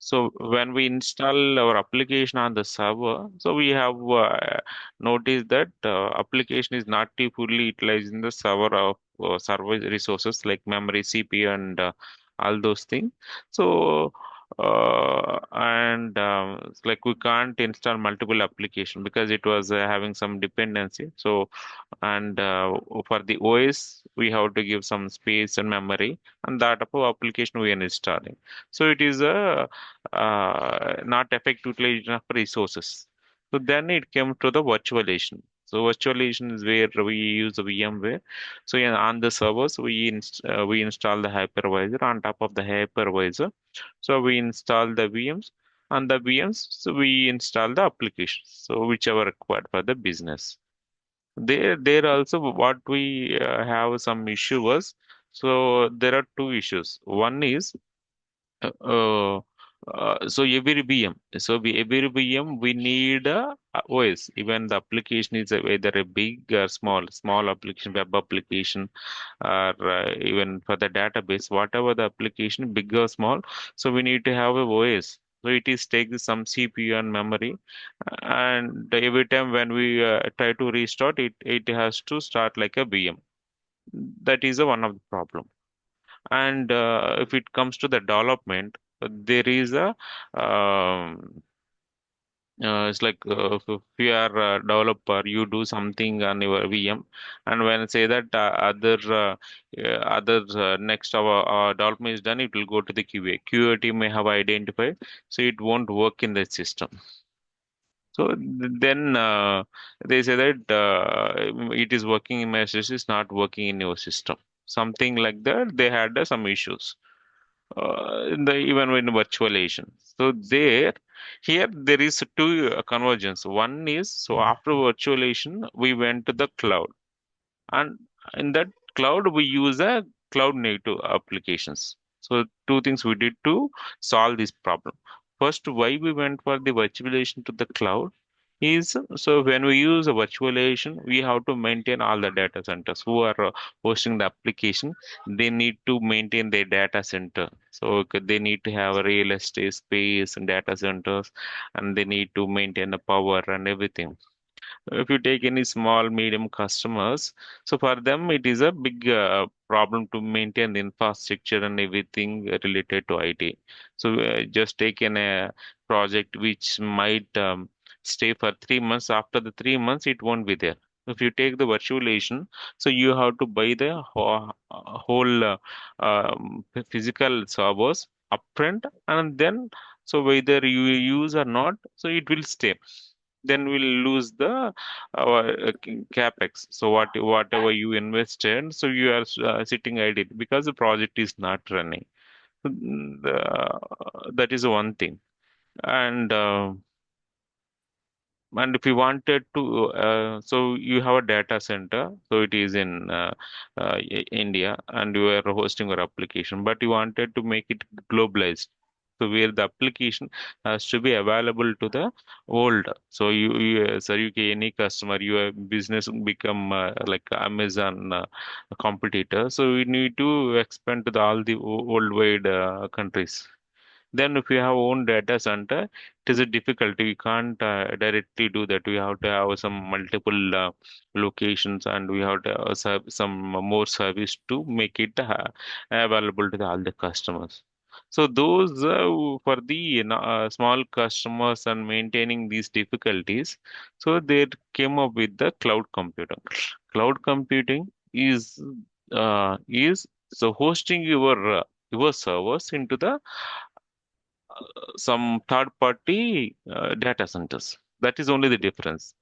So when we install our application on the server, so we have noticed that application is not fully utilizing the server of server resources like memory, CPU, and all those things. So and it's like we can't install multiple application because it was having some dependency. So and for the OS, we have to give some space and memory, and that type of application we are installing. So it is a not effective utilization of resources. So then it came to the virtualization. So virtualization is where we use the VMware. So yeah, on the servers, we install the hypervisor. On top of the hypervisor, so we install the VMs. On the VMs, so we install the applications. So whichever required for the business. There also what we have some issue was, so there are two issues. One is uh, uh, so every VM, every VM we need a OS. Even the application is either a big or small application, web application, or even for the database, whatever the application, big or small. So we need to have a OS. So it is takes some CPU and memory, and every time when we try to restart it, it has to start like a VM. That is one of the problem. And if it comes to the development, there is a it's like if you are a developer, you do something on your VM, and when say that other next our development is done, it will go to the QA. QA team may have identified, so it won't work in the system. So then they say that it is working in my system, it's not working in your system. Something like that. They had some issues in the even in virtualization. So here there is two convergence. One is so after virtualization we went to the cloud, and in that cloud we use a cloud native applications. So two things we did to solve this problem. First, why we went for the virtualization to the cloud is, so when we use a virtualization, we have to maintain all the data centers who are hosting the application. They need to maintain their data center. So they need to have a real estate space and data centers, and they need to maintain the power and everything. If you take any small medium customers, so for them it is a big problem to maintain the infrastructure and everything related to IT. So just take in a project which might stay for 3 months. After the 3 months it won't be there. If you take the virtualization, so you have to buy the whole physical servers upfront, and then so whether you use or not, so it will stay. Then we'll lose the our capex. So whatever you invested, so you are sitting idle because the project is not running. That is one thing. And if you wanted to, so you have a data center, so it is in India, and you are hosting your application, but you wanted to make it globalized. So where the application has to be available to the world. So so you can any customer, your business become like Amazon competitor. So you need to expand to all the worldwide countries. Then if you have own data center, it is a difficulty. You can't directly do that. We have to have some multiple locations, and we have to have some more service to make it available to all the customers. So those for the small customers and maintaining these difficulties, so they came up with the cloud computing. Cloud computing is so hosting your servers into the some third party data centers. That is only the difference.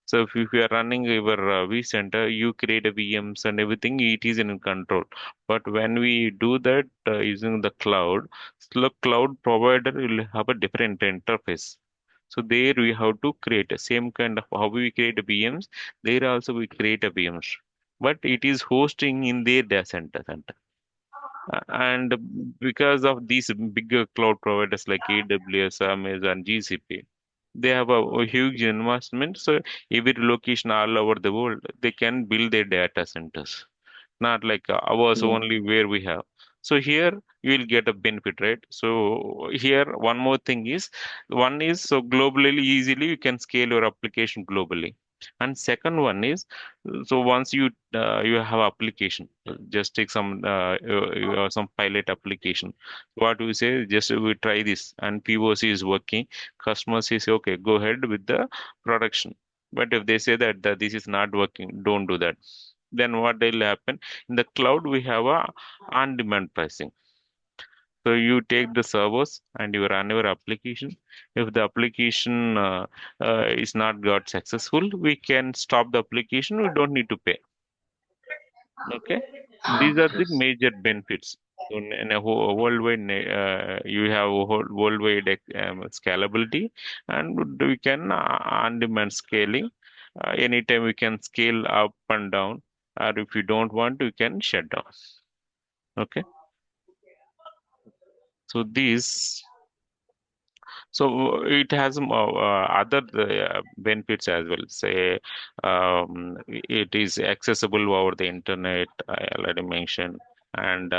So if you are running your vCenter, you create a VMs and everything, it is in control. But when we do that using the cloud, the cloud provider will have a different interface. So there we have to create a same kind of how we create a VMs. There also we create a VMs, but it is hosting in their data center. And because of these bigger cloud providers like AWS, Amazon, GCP, they have a huge investment. So every location all over the world, they can build their data centers. Not like ours Yeah. only where we have. So here you will get a benefit, right? So here one more thing is, one is, so globally easily you can scale your application globally. And second one is, so once you have application, just take some pilot application. What we say, just we try this and POC is working, customer says okay, go ahead with the production. But if they say that this is not working, don't do that. Then what will happen? In the cloud, we have a on-demand pricing. So you take the servers and you run your application. If the application is not got successful, we can stop the application. We don't need to pay. Okay, these are the major benefits. So in a worldwide, you have a whole worldwide scalability, and we can on-demand scaling. Anytime we can scale up and down, or if you don't want, we can shut down. Okay, so these. So it has other benefits as well. Say it is accessible over the internet. I already mentioned, and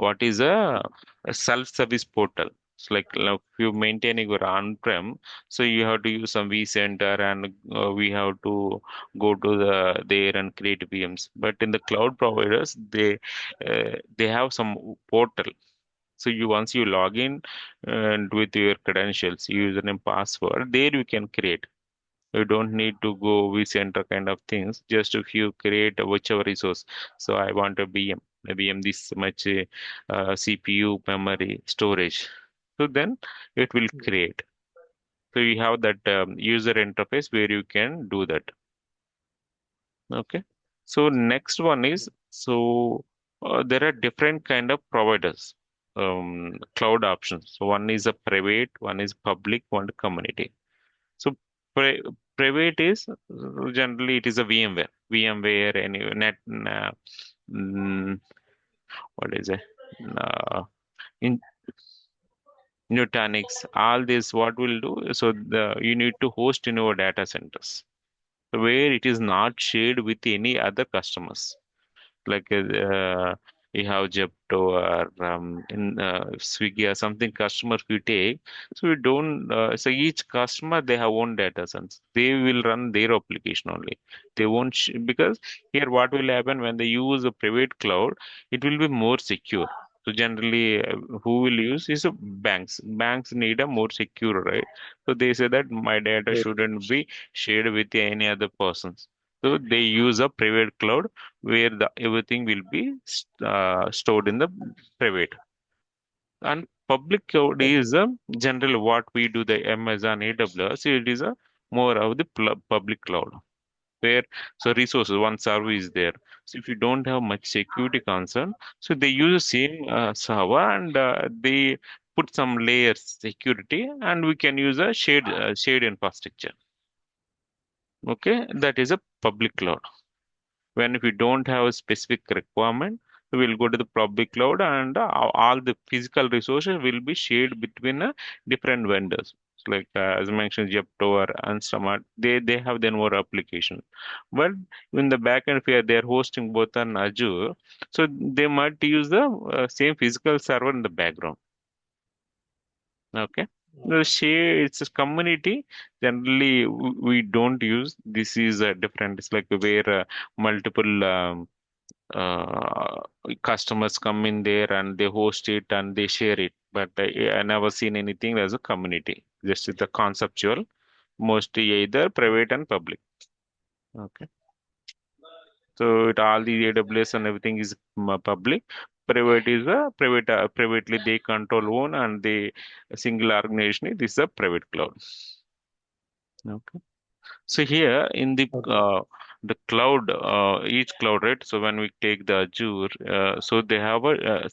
what is a self-service portal? It's like if you maintaining your on-prem, so you have to use some vCenter, and we have to go to there and create VMs. But in the cloud providers, they have some portal, so you once you log in and with your credentials, username, password, there you can create. You don't need to go vCenter kind of things. Just if you create whichever resource. So I want a VM this much CPU, memory, storage. So then it will create. So you have that user interface where you can do that. Okay. So next one is, so there are different kind of providers, cloud options. So one is a private, one is public, one community. So pri private is generally it is a VMware, any mm, what is it? In Nutanix, all this what will do. So you need to host in your data centers where it is not shared with any other customers. Like you have Zepto or in Swiggy or something customers we take. So we don't, so each customer they have own data centers. They will run their application only. They won't, because here what will happen when they use a private cloud, it will be more secure. So generally, who will use is banks. Banks need a more secure, right? So they say that my data shouldn't be shared with any other persons. So they use a private cloud where the everything will be stored in the private. And public cloud is generally what we do the Amazon AWS. It is a more of the public cloud where, so resources one service is there. So if you don't have much security concern, so they use the same server, and they put some layers security, and we can use a shared infrastructure. Okay, that is a public cloud. When if we don't have a specific requirement, we will go to the public cloud, and all the physical resources will be shared between different vendors. So like as I mentioned, Zepto or Instamart, they have their own application. But in the backend, if they are hosting both on Azure, so they might use the same physical server in the background. Okay. The share, it's a community. Generally, we don't use. This is a different. It's like where multiple uh, customers come in there and they host it and they share it. But I never seen anything as a community. Just the conceptual, mostly either private and public. Okay. So it all the AWS and everything is public. Private is a private, privately they control own, and they a single organization. This is a private cloud. Okay. So here in the cloud, each cloud, right? So when we take the Azure, so they have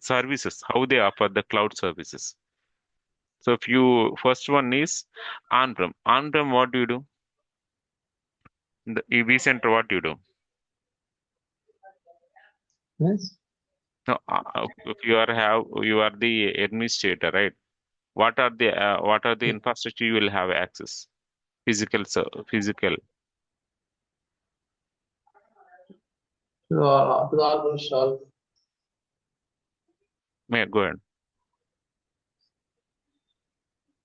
services. How they offer the cloud services. So if you first one is on-prem. On-prem, what do you do? In the EV center, what do you do? Yes. No, if you are the administrator, right? What are the infrastructure you will have access? Physical. To the almost all. May go ahead.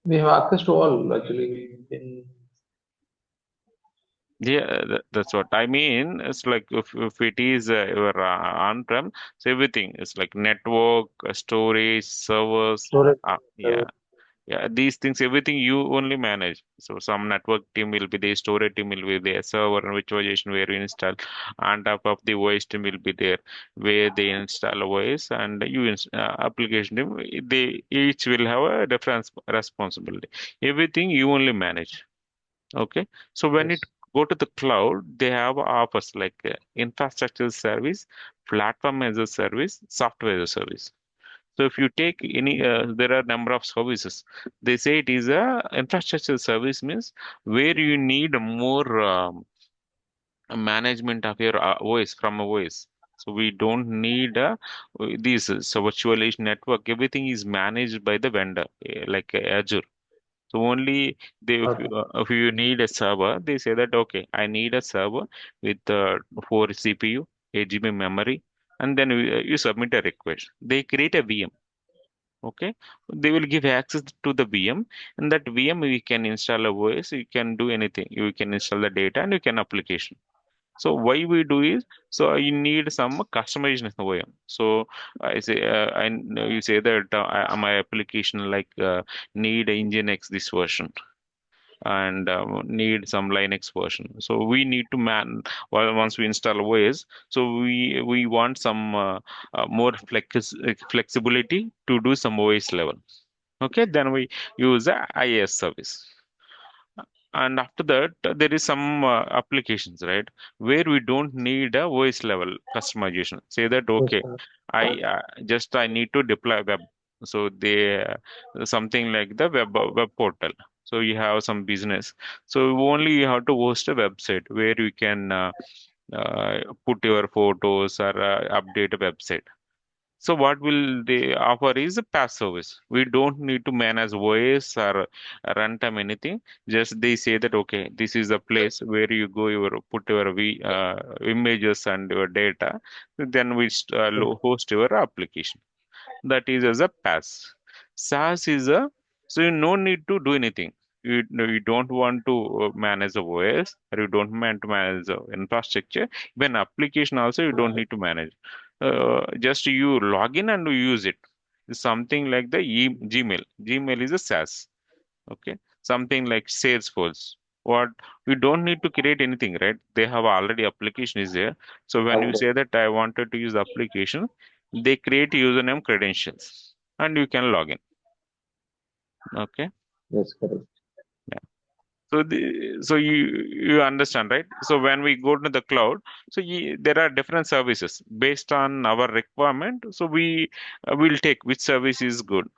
We have access to all actually. In Yeah, that's what I mean. It's like if it is your on-prem, so everything is like network, storage, servers. storage. Yeah, yeah, these things, everything you only manage. So some network team will be there, storage team will be there, server and virtualization where you install. On top of the OS team will be there, where they install OS, and application team. They each will have a different responsibility. Everything you only manage. Okay, so when it Yes. go to the cloud, they have offers like infrastructure service, platform as a service, software as a service. So if you take any, there are number of services. They say it is a infrastructure service means where you need more management of your OS from a OS. So we don't need these so virtualization network. Everything is managed by the vendor, like Azure. So only Okay. if you need a server, they say that okay, I need a server with 4 CPU, 8 GB memory, and then you submit a request. They create a VM. Okay, they will give access to the VM, and that VM we can install a OS. You can do anything. You can install the data and you can application. So why we do is so you need some customization of the VM. So I say you say that my application like need Nginx this version and need some Linux version. So we need to man well, once we install OS. So we want some more flexibility to do some OS level. Okay, then we use the IaaS service. And after that, there is some applications, right, where we don't need a voice level customization. Say that, Yes, okay, I need to deploy web. So they something like the web portal. So you have some business. So only you have to host a website where you can put your photos or update a website. So what will they offer is a PaaS service. We don't need to manage voice or runtime anything. Just they say that okay, this is a place where you go your put your images and your data. Then we yes, host your application. That is as a PaaS. SaaS is a so you no need to do anything. You don't want to manage the OS or you don't want to manage the infrastructure. Even application also you don't need to manage. Just you log in and you use it. Something like the Gmail. Gmail is a SaaS. Okay, something like Salesforce. What we don't need to create anything, right? They have already application is there. So when you okay. say that I wanted to use the application, they create username credentials and you can log in. Okay. Yes, correct. Yeah. So so you understand, right? So when we go to the cloud, so there are different services based on our requirement. So we will take which service is good.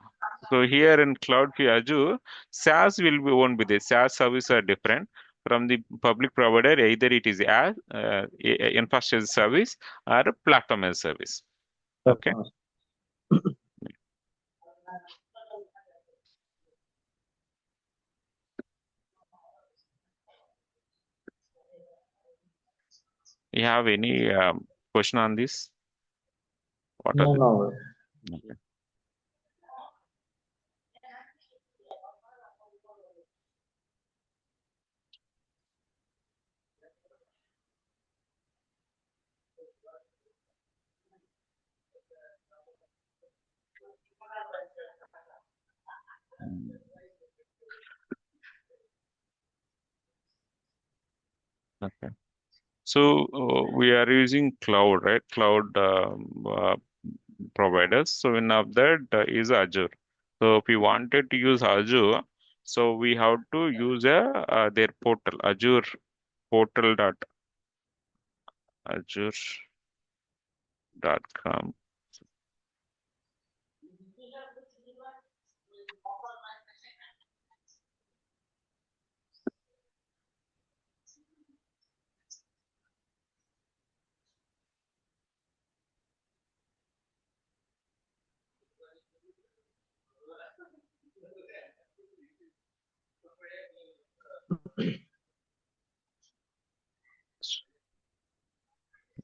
So here in Cloud Azure, SaaS won't be there. SaaS services are different from the public provider. Either it is as infrastructure service or a platform as a service. That's Okay. awesome. You have any question on this? What are No, the no. okay. Mm, okay. So we are using cloud, right? Cloud providers. So one of that is Azure. So if we wanted to use Azure, so we have to use their portal, Azure portal dot azure.com.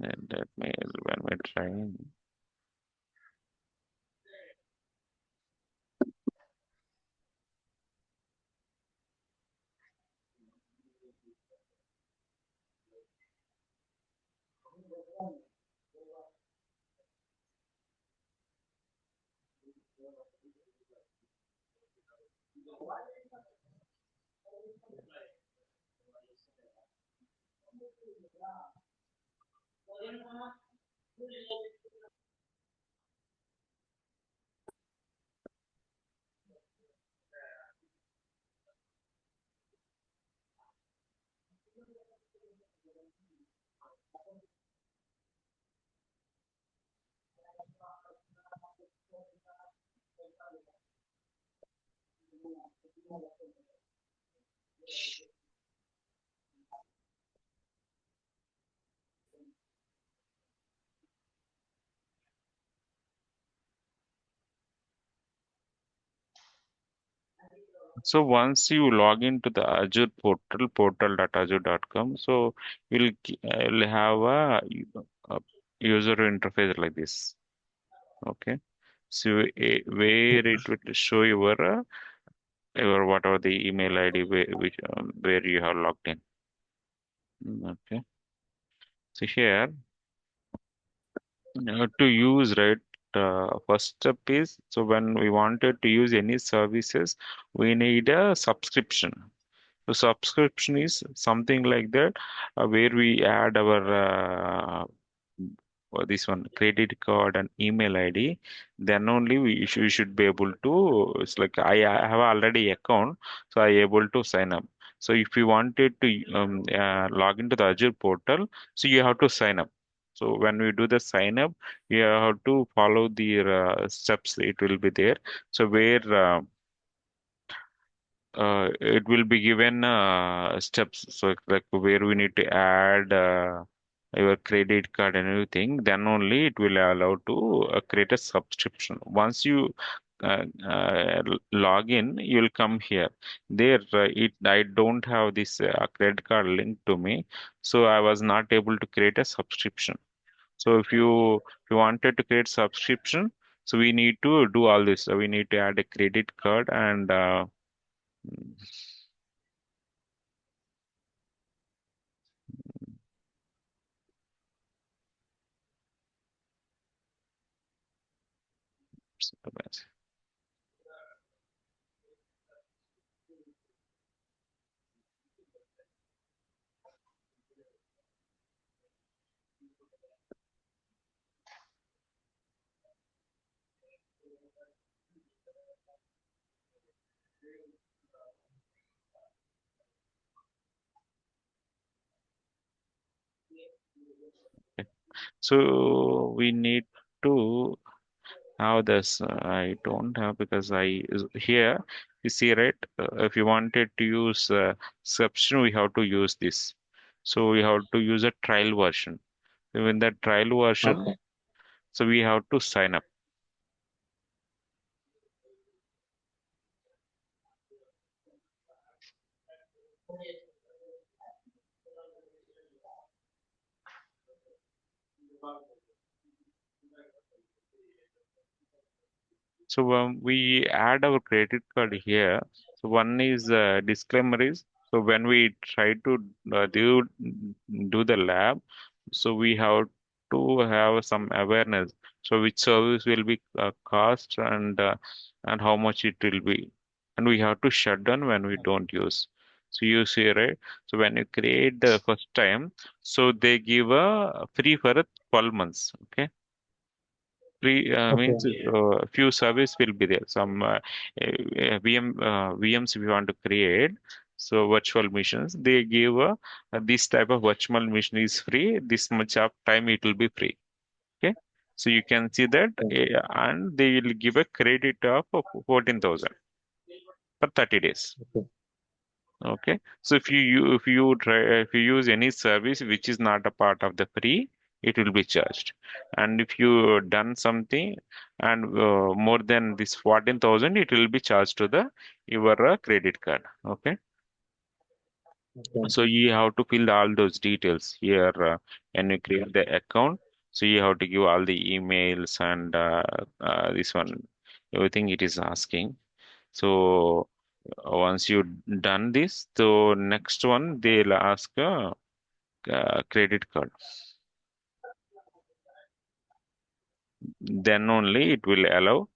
And that may when we're trying. So once you log into the Azure portal, portal.azure.com, so you'll have a user interface like this. Okay. So where it will show your whatever the email ID where you have logged in. Okay. So here to use, right, first step is, so when we wanted to use any services, we need a subscription. So subscription is something like that, where we add our this one credit card and email ID. Then only we should be able to. It's like I have already account, so I able to sign up. So if you wanted to log into the Azure portal, so you have to sign up. So when we do the sign up, you have to follow the steps. It will be there. So where it will be given steps, so like where we need to add your credit card and everything, then only it will allow to create a subscription. Once you log in, you will come here. There, I don't have this credit card linked to me, so I was not able to create a subscription. So if you wanted to create subscription, so we need to do all this. So we need to add a credit card and So we need to have this. I don't have because here you see, right. If you wanted to use subscription, we have to use this. So we have to use a trial version. In that trial version, Okay. so we have to sign up. So we add our credit card here. So one is disclaimer is, so when we try to do the lab, so we have to have some awareness. So which service will be cost and how much it will be, and we have to shut down when we don't use. So you see, right? So when you create the first time, so they give a free for 12 months. Okay, free means Okay. few service will be there. Some VMs we want to create. So virtual machines, they give this type of virtual machine is free. This much of time it will be free. Okay, so you can see that, and they will give a credit of 14,000 for 30 days. Okay. Okay, so if you use any service which is not a part of the free, it will be charged. And if you done something and more than this 14,000, it will be charged to the your credit card. Okay, Okay. so you have to fill all those details here when you create the account. So you have to give all the emails and this one everything it is asking. So Once you done this, so next one they'll ask a, credit card. Then only it will allow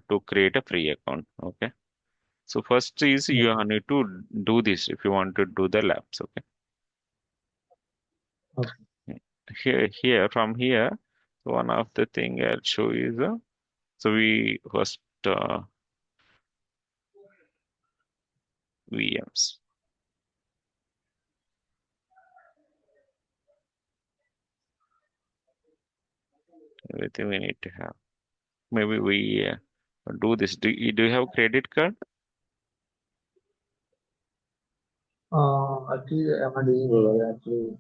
to create a free account. Okay. So first is Yeah. you need to do this if you want to do the labs. Okay. Okay. Here from here, so one of the thing I'll show you is so we first VMs. Everything we need to have. Maybe we do this. Do you have credit card? Actually, I'm not using Roller. Actually,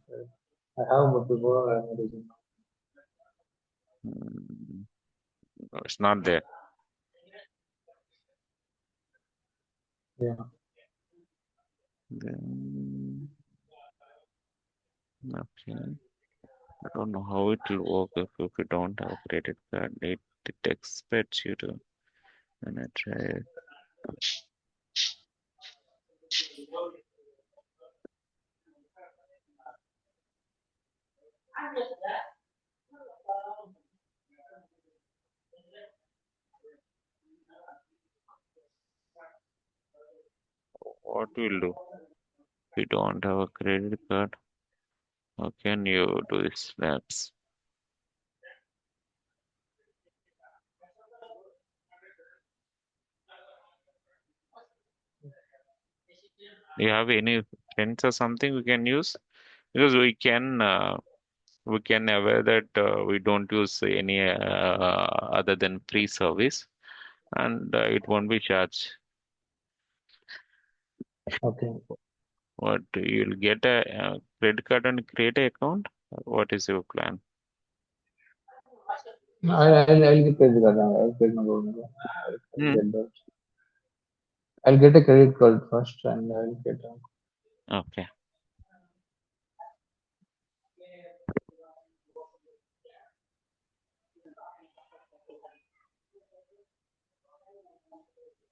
I have, but before I'm not using. Mm, no, it's not there. Yeah. Then okay. I don't know how it will work if you don't have credit card. It expects you to. And I try. What will do? If you don't have a credit card, how can you do this labs? Do you have any friends or something we can use? Because we can aware that we don't use any other than free service, and it won't be charged. Okay. What you'll get a credit card and create a account? What is your plan? I'll get credit card. I'll get my gold. I'll Hmm. get that. I'll get a credit card first, and I'll get a. Okay.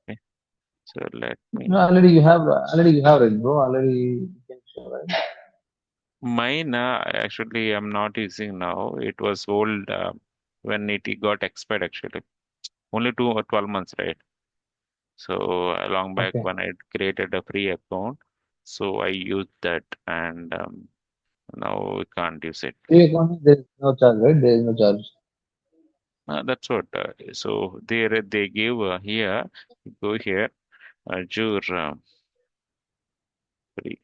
Okay. So let No, me. already you have it, bro. Already you can show, right? Mine actually I'm not using now. It was old when it got expired actually. Only 2 or 12 months, right? So long back Okay. when I created a free account, so I used that, and now we can't use it. Free account, there is no charge, right? There is no charge. That's what. So they give here. Go here. Azure free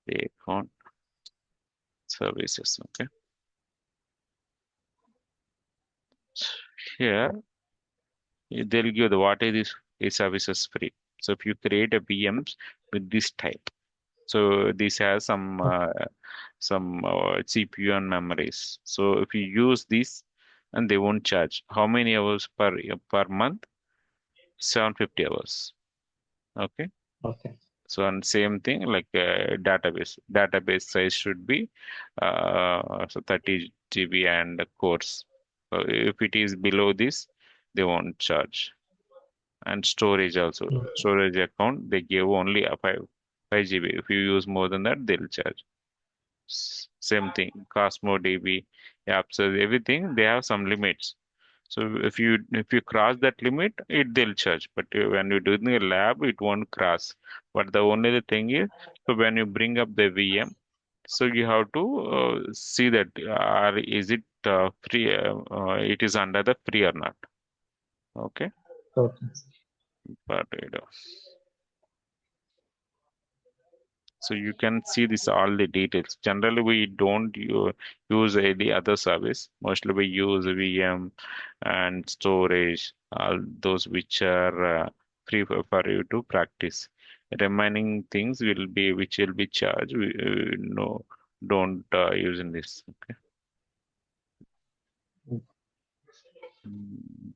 account services. Okay. Here they'll give the what is this services free. So if you create a VMs with this type, so this has some CPU and memories. So if you use this, and they won't charge. How many hours per month? 750 hours. Okay. Okay. So and same thing like database. Database size should be so 30 GB and cores. So if it is below this, they won't charge. And storage also. Mm. Storage account they give only a 5 GB. If you use more than that, they'll charge. Same thing. Cosmo DB, apps, everything they have some limits. So if you cross that limit, they'll charge. But when you do in the lab, it won't cross. But the only the thing is, so when you bring up the VM, so you have to see that is it free? It is under the free or not. Okay, Okay. but so you can see this all the details. Generally, we don't use any other service. Mostly we use VM and storage, all those which are free for you to practice. Remaining things will be which will be charged. We no don't use in this. Okay. Mm,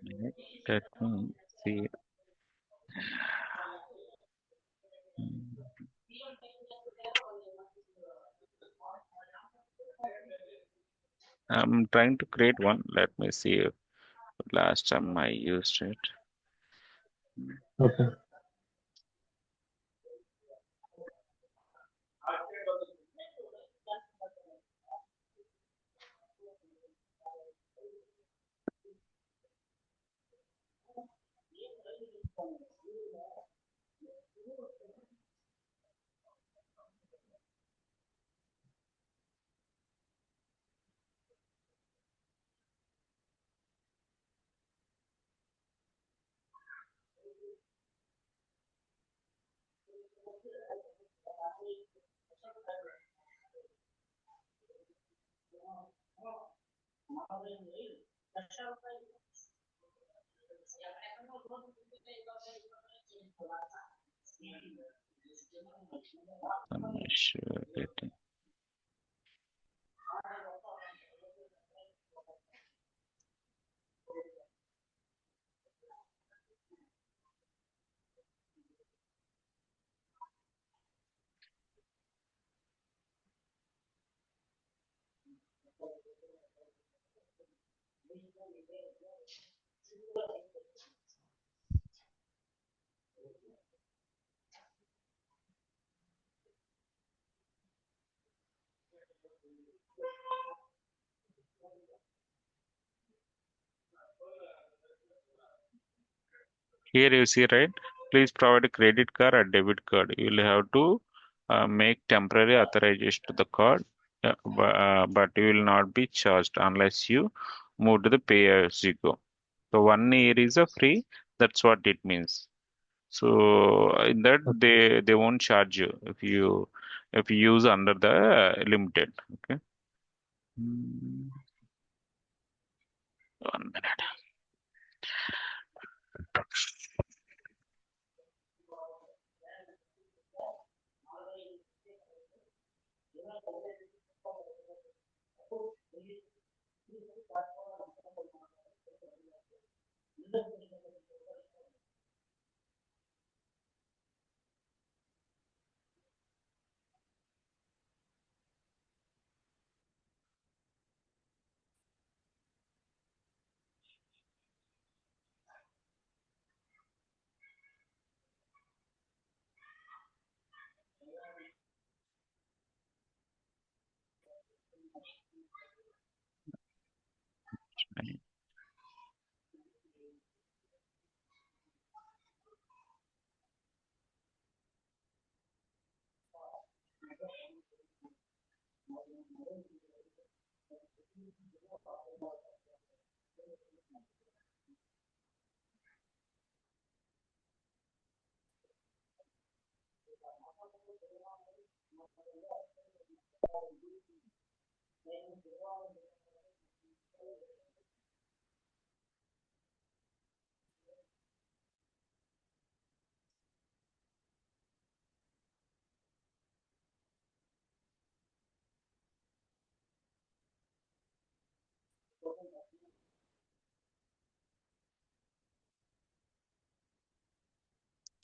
Minute. Let me see. I'm trying to create one. Let me see if last time I used it. Okay. I'm not sure. Here you see, right? Please provide a credit card or debit card. You will have to make temporary authorization to the card, but you will not be charged unless you move to the pay as you go. So 1 year is a free. That's what it means. So in that Okay. they won't charge you if you use under the limited. Okay. Hmm, 1 minute.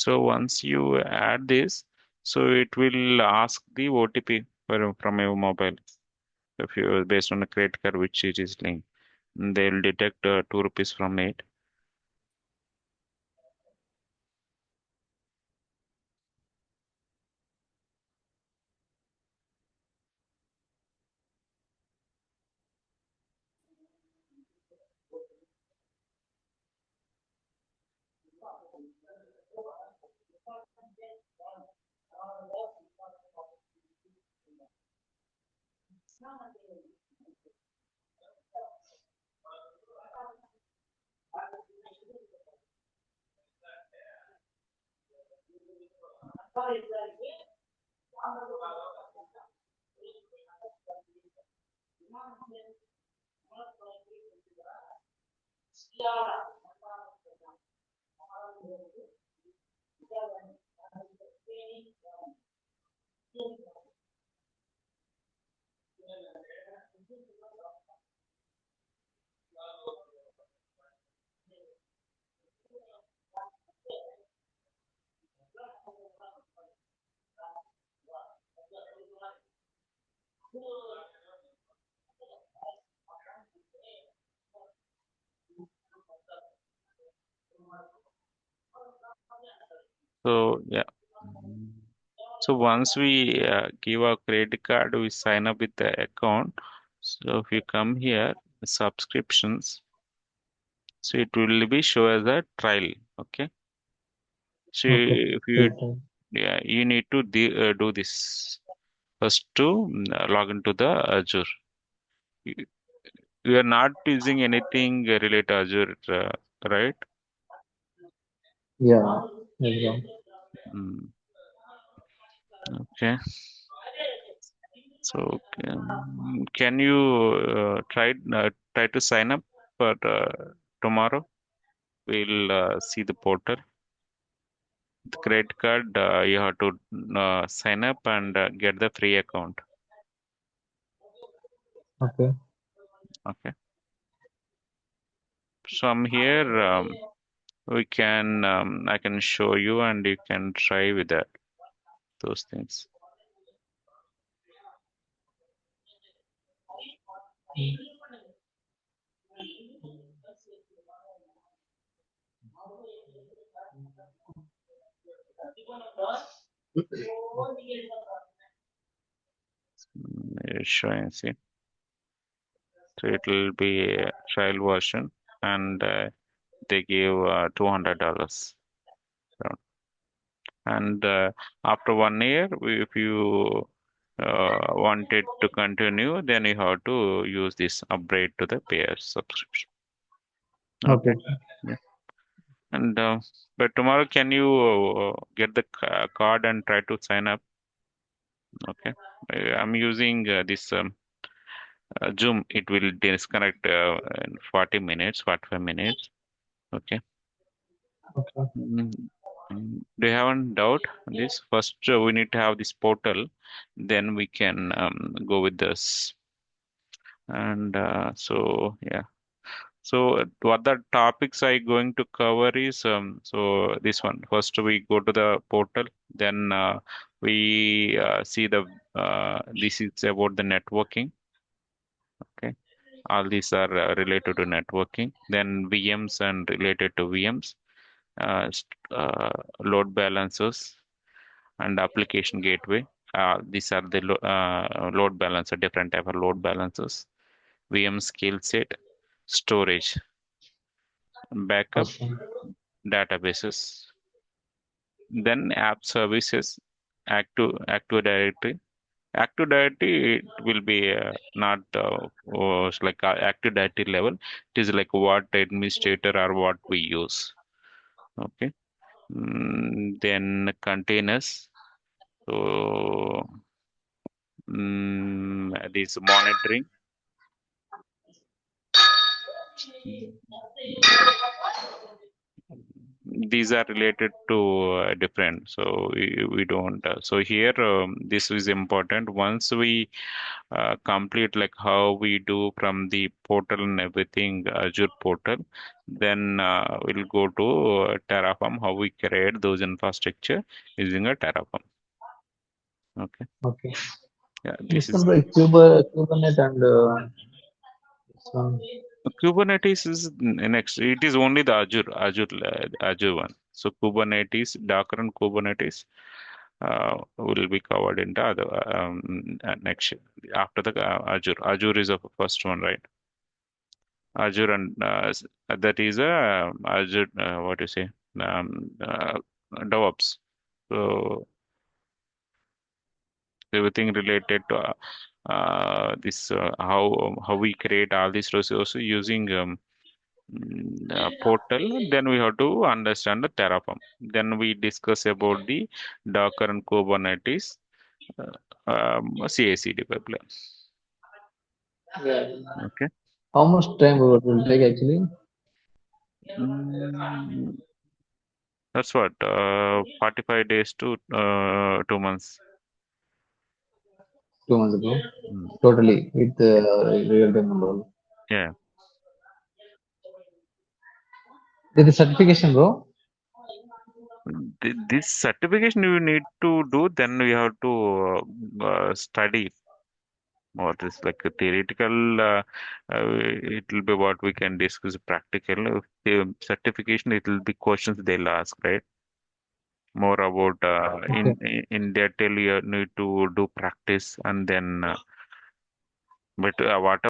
So once you add this, so it will ask the OTP from your mobile. If you based on a credit card which it is linked, they'll detect 2 rupees from it. So yeah. So once we give our credit card, we sign up with the account. So if you come here, subscriptions, so it will be show as a trial. Okay. So Okay. if you Filter. yeah, you need to do this first to log into the Azure. You, you are not using anything related to Azure, right? Yeah. Exactly. Mm, okay. So can you try to sign up for tomorrow? We'll see the portal. The credit card, you have to sign up and get the free account. Okay. Okay. From here, we can I can show you and you can try with that those things. Showing see. So it will be a trial version, and they give $200. And after 1 year, if you wanted to continue, then you have to use this upgrade to the payer subscription. Okay. Okay. Yeah. And but tomorrow, can you get the card and try to sign up? Okay. I'm using this Zoom. It will disconnect in 40 minutes, 45 minutes. Okay. Okay. Mm, Do you have any doubt on this? First, we need to have this portal, then we can go with this. And yeah. So what the topics I going to cover is so this one. First, we go to the portal, then we see the this is about the networking. Okay, all these are related to networking. Then VMs and related to VMs, load balancers and application gateway. These are the load balancer, different type of load balancers, VM skill set, storage, backup, Okay. databases, then app services, Active Directory. Active Directory it will be not like Active Directory level. It is like what administrator or what we use. Okay. Then containers. So this monitoring. Mm, These are related to different, so we don't. So here, this is important. Once we complete like how we do from the portal and everything, Azure portal, then we'll go to Terraform, how we create those infrastructure using a Terraform. Okay. Okay. Yeah, This this one is like Kubernetes and this one. Kubernetes is next. It is only the Azure one. So Kubernetes, Docker and Kubernetes will be covered in the other next after the Azure. Azure is the first one, right? Azure and that is a Azure. What do you say? Um, uh, DevOps. So everything related to this how we create all these resources using. portal. Then we have to understand the Terraform. Then we discuss about the Docker and Kubernetes, CI/CD pipeline. Yeah. Okay. How much time it will take actually? Mm, that's what 45 days to 2 months. 2 months ago. Mm, Totally with real time and all. yeah. There is certification, bro. This certification you need to do, then we have to study more. This like a theoretical, it will be what we can discuss practical. Certification, it will be questions they'll ask, right? More about Okay. in detail you need to do practice and then but whatever